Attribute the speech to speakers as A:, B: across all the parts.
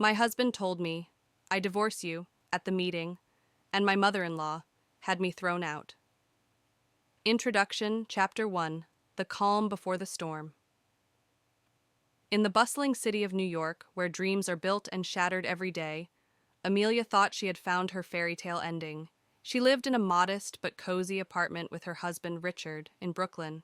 A: My husband told me, I divorce you, at the meeting, and my mother-in-law had me thrown out. Introduction, Chapter 1, The Calm Before the Storm. In the bustling city of New York, where dreams are built and shattered every day, Amelia thought she had found her fairy tale ending. She lived in a modest but cozy apartment with her husband Richard in Brooklyn.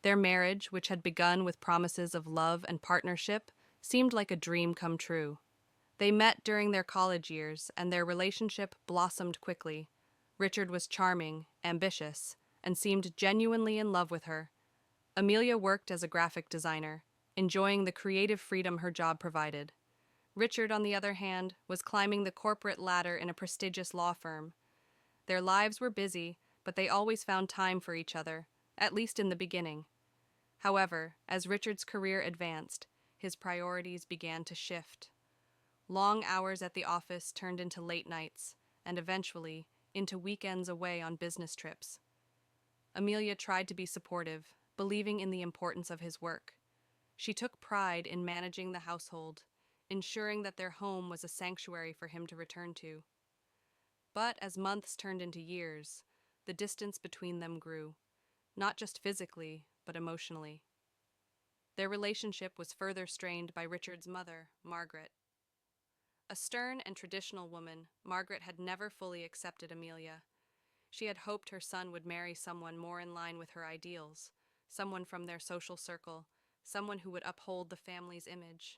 A: Their marriage, which had begun with promises of love and partnership, seemed like a dream come true. They met during their college years, and their relationship blossomed quickly. Richard was charming, ambitious, and seemed genuinely in love with her. Amelia worked as a graphic designer, enjoying the creative freedom her job provided. Richard, on the other hand, was climbing the corporate ladder in a prestigious law firm. Their lives were busy, but they always found time for each other, at least in the beginning. However, as Richard's career advanced, his priorities began to shift. Long hours at the office turned into late nights, and eventually into weekends away on business trips. Amelia tried to be supportive, believing in the importance of his work. She took pride in managing the household, ensuring that their home was a sanctuary for him to return to. But as months turned into years, the distance between them grew, not just physically, but emotionally. Their relationship was further strained by Richard's mother, Margaret. A stern and traditional woman, Margaret had never fully accepted Amelia. She had hoped her son would marry someone more in line with her ideals, someone from their social circle, someone who would uphold the family's image.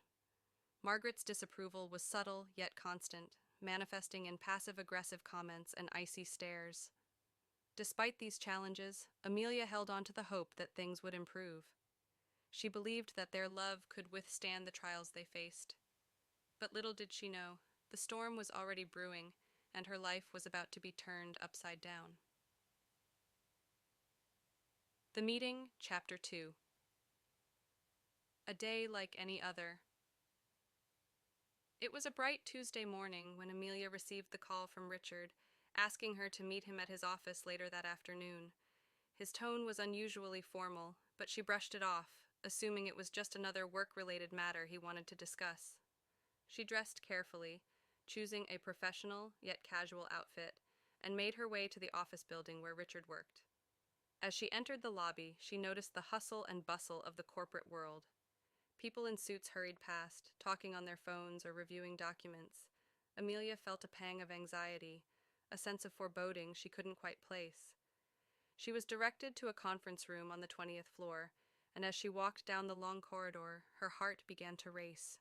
A: Margaret's disapproval was subtle yet constant, manifesting in passive-aggressive comments and icy stares. Despite these challenges, Amelia held on to the hope that things would improve. She believed that their love could withstand the trials they faced. But little did she know, the storm was already brewing, and her life was about to be turned upside down. The Meeting, Chapter 2. A day like any other. It was a bright Tuesday morning when Amelia received the call from Richard, asking her to meet him at his office later that afternoon. His tone was unusually formal, but she brushed it off, assuming it was just another work-related matter he wanted to discuss. She dressed carefully, choosing a professional yet casual outfit, and made her way to the office building where Richard worked. As she entered the lobby, she noticed the hustle and bustle of the corporate world. People in suits hurried past, talking on their phones or reviewing documents. Amelia felt a pang of anxiety, a sense of foreboding she couldn't quite place. She was directed to a conference room on the 20th floor, and as she walked down the long corridor, her heart began to race.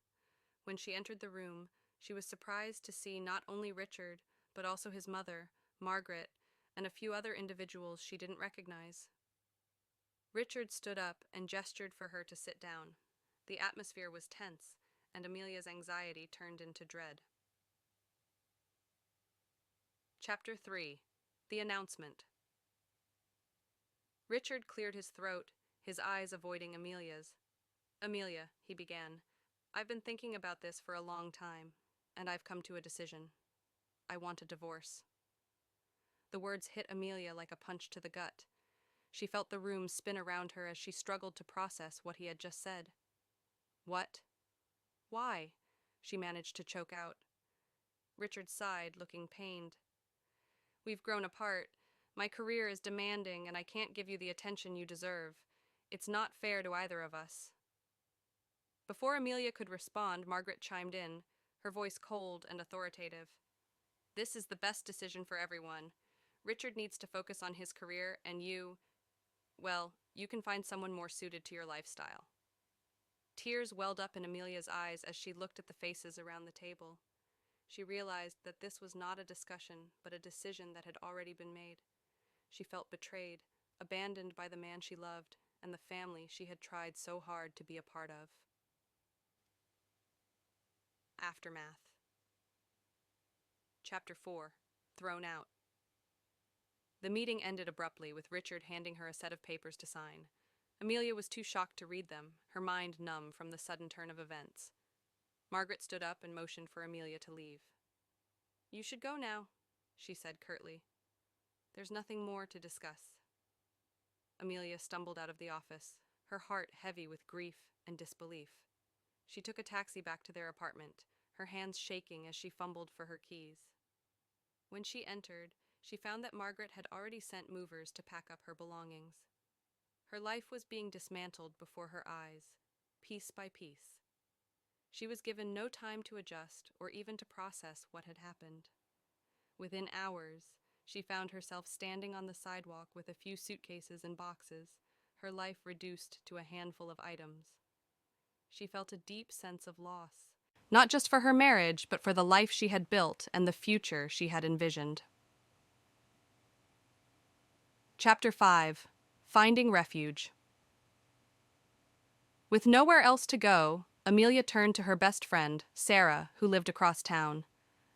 A: When she entered the room, she was surprised to see not only Richard, but also his mother, Margaret, and a few other individuals she didn't recognize. Richard stood up and gestured for her to sit down. The atmosphere was tense, and Amelia's anxiety turned into dread. Chapter 3. The Announcement. Richard cleared his throat, his eyes avoiding Amelia's. "Amelia," he began, "I've been thinking about this for a long time, and I've come to a decision. I want a divorce." The words hit Amelia like a punch to the gut. She felt the room spin around her as she struggled to process what he had just said. "What? Why?" she managed to choke out. Richard sighed, looking pained. "We've grown apart. My career is demanding, and I can't give you the attention you deserve. It's not fair to either of us." Before Amelia could respond, Margaret chimed in, her voice cold and authoritative. "This is the best decision for everyone. Richard needs to focus on his career, and you can find someone more suited to your lifestyle." Tears welled up in Amelia's eyes as she looked at the faces around the table. She realized that this was not a discussion, but a decision that had already been made. She felt betrayed, abandoned by the man she loved, and the family she had tried so hard to be a part of. Aftermath. Chapter 4. Thrown Out. The meeting ended abruptly, with Richard handing her a set of papers to sign. Amelia was too shocked to read them, her mind numb from the sudden turn of events. Margaret stood up and motioned for Amelia to leave. "You should go now," she said curtly. "There's nothing more to discuss." Amelia stumbled out of the office, her heart heavy with grief and disbelief. She took a taxi back to their apartment, her hands shaking as she fumbled for her keys. When she entered, she found that Margaret had already sent movers to pack up her belongings. Her life was being dismantled before her eyes, piece by piece. She was given no time to adjust or even to process what had happened. Within hours, she found herself standing on the sidewalk with a few suitcases and boxes, her life reduced to a handful of items. She felt a deep sense of loss, not just for her marriage, but for the life she had built and the future she had envisioned. Chapter 5: Finding Refuge. With nowhere else to go, Amelia turned to her best friend, Sarah, who lived across town.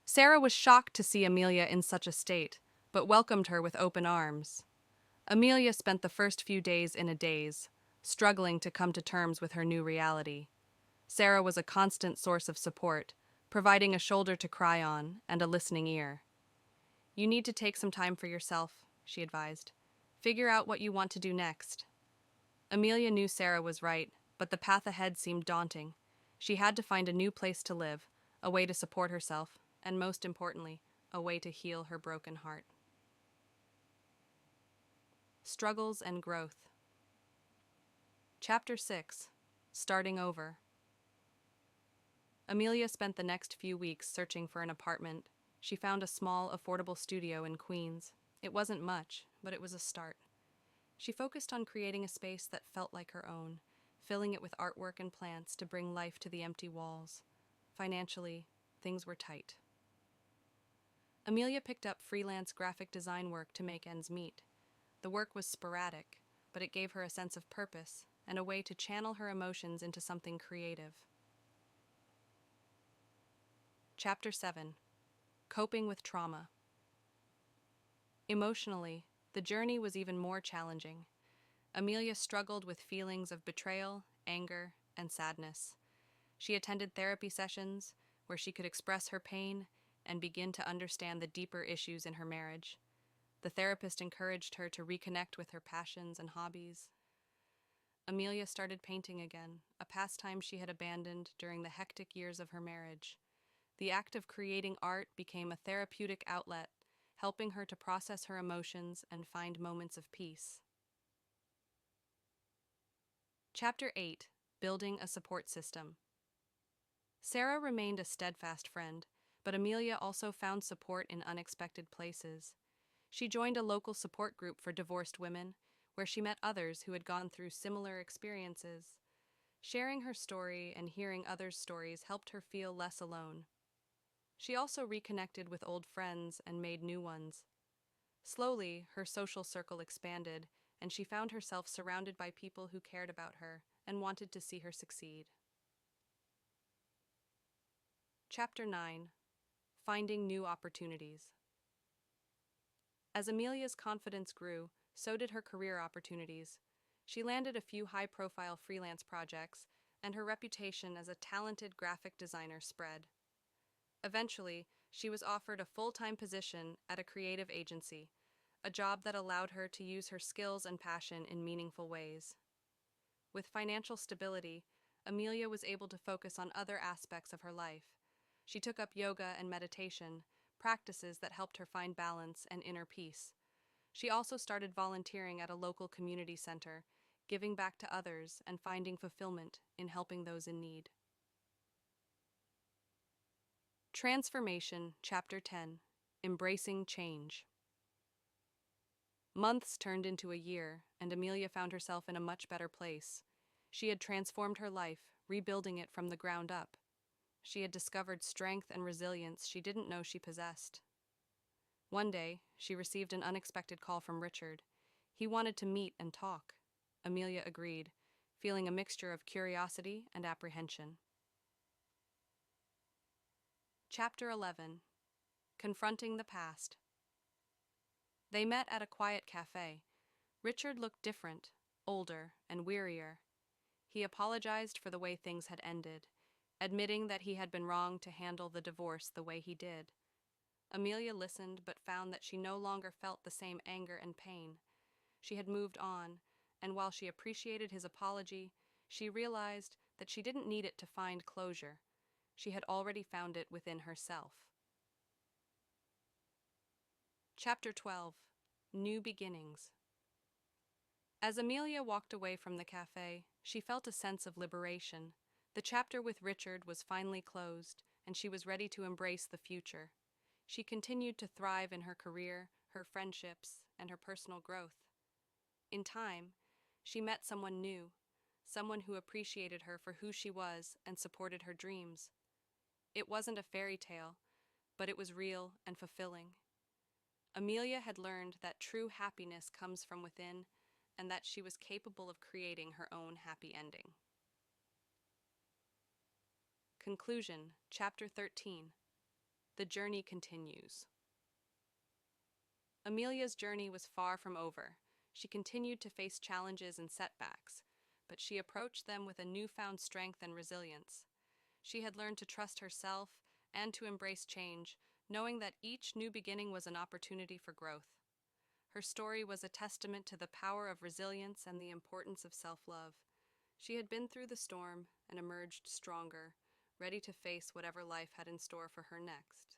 A: Sarah was shocked to see Amelia in such a state, but welcomed her with open arms. Amelia spent the first few days in a daze, struggling to come to terms with her new reality. Sarah was a constant source of support, providing a shoulder to cry on and a listening ear. "You need to take some time for yourself," she advised. "Figure out what you want to do next." Amelia knew Sarah was right, but the path ahead seemed daunting. She had to find a new place to live, a way to support herself, and most importantly, a way to heal her broken heart. Struggles and Growth. Chapter 6: Starting Over. Amelia spent the next few weeks searching for an apartment. She found a small, affordable studio in Queens. It wasn't much, but it was a start. She focused on creating a space that felt like her own, filling it with artwork and plants to bring life to the empty walls. Financially, things were tight. Amelia picked up freelance graphic design work to make ends meet. The work was sporadic, but it gave her a sense of purpose and a way to channel her emotions into something creative. Chapter 7: Coping with Trauma. Emotionally, the journey was even more challenging. Amelia struggled with feelings of betrayal, anger, and sadness. She attended therapy sessions where she could express her pain and begin to understand the deeper issues in her marriage. The therapist encouraged her to reconnect with her passions and hobbies. Amelia started painting again, a pastime she had abandoned during the hectic years of her marriage. The act of creating art became a therapeutic outlet, helping her to process her emotions and find moments of peace. Chapter 8: Building a Support System. Sarah remained a steadfast friend, but Amelia also found support in unexpected places. She joined a local support group for divorced women, where she met others who had gone through similar experiences. Sharing her story and hearing others' stories helped her feel less alone. She also reconnected with old friends and made new ones. Slowly, her social circle expanded, and she found herself surrounded by people who cared about her and wanted to see her succeed. Chapter 9: Finding New Opportunities. As Amelia's confidence grew, so did her career opportunities. She landed a few high-profile freelance projects, and her reputation as a talented graphic designer spread. Eventually, she was offered a full-time position at a creative agency, a job that allowed her to use her skills and passion in meaningful ways. With financial stability, Amelia was able to focus on other aspects of her life. She took up yoga and meditation, practices that helped her find balance and inner peace. She also started volunteering at a local community center, giving back to others and finding fulfillment in helping those in need. Transformation, Chapter 10: Embracing Change. Months turned into a year, and Amelia found herself in a much better place. She had transformed her life, rebuilding it from the ground up. She had discovered strength and resilience she didn't know she possessed. One day, she received an unexpected call from Richard. He wanted to meet and talk. Amelia agreed, feeling a mixture of curiosity and apprehension. Chapter 11: Confronting the Past. They met at a quiet cafe. Richard looked different, older, and wearier. He apologized for the way things had ended, admitting that he had been wrong to handle the divorce the way he did. Amelia listened but found that she no longer felt the same anger and pain. She had moved on, and while she appreciated his apology, she realized that she didn't need it to find closure. She had already found it within herself. Chapter 12. New Beginnings. As Amelia walked away from the cafe, she felt a sense of liberation. The chapter with Richard was finally closed, and she was ready to embrace the future. She continued to thrive in her career, her friendships, and her personal growth. In time, she met someone new, someone who appreciated her for who she was and supported her dreams. It wasn't a fairy tale, but it was real and fulfilling. Amelia had learned that true happiness comes from within, and that she was capable of creating her own happy ending. Conclusion, Chapter 13. The journey continues. Amelia's journey was far from over. She continued to face challenges and setbacks, but she approached them with a newfound strength and resilience. She had learned to trust herself and to embrace change, knowing that each new beginning was an opportunity for growth. Her story was a testament to the power of resilience and the importance of self-love. She had been through the storm and emerged stronger, ready to face whatever life had in store for her next.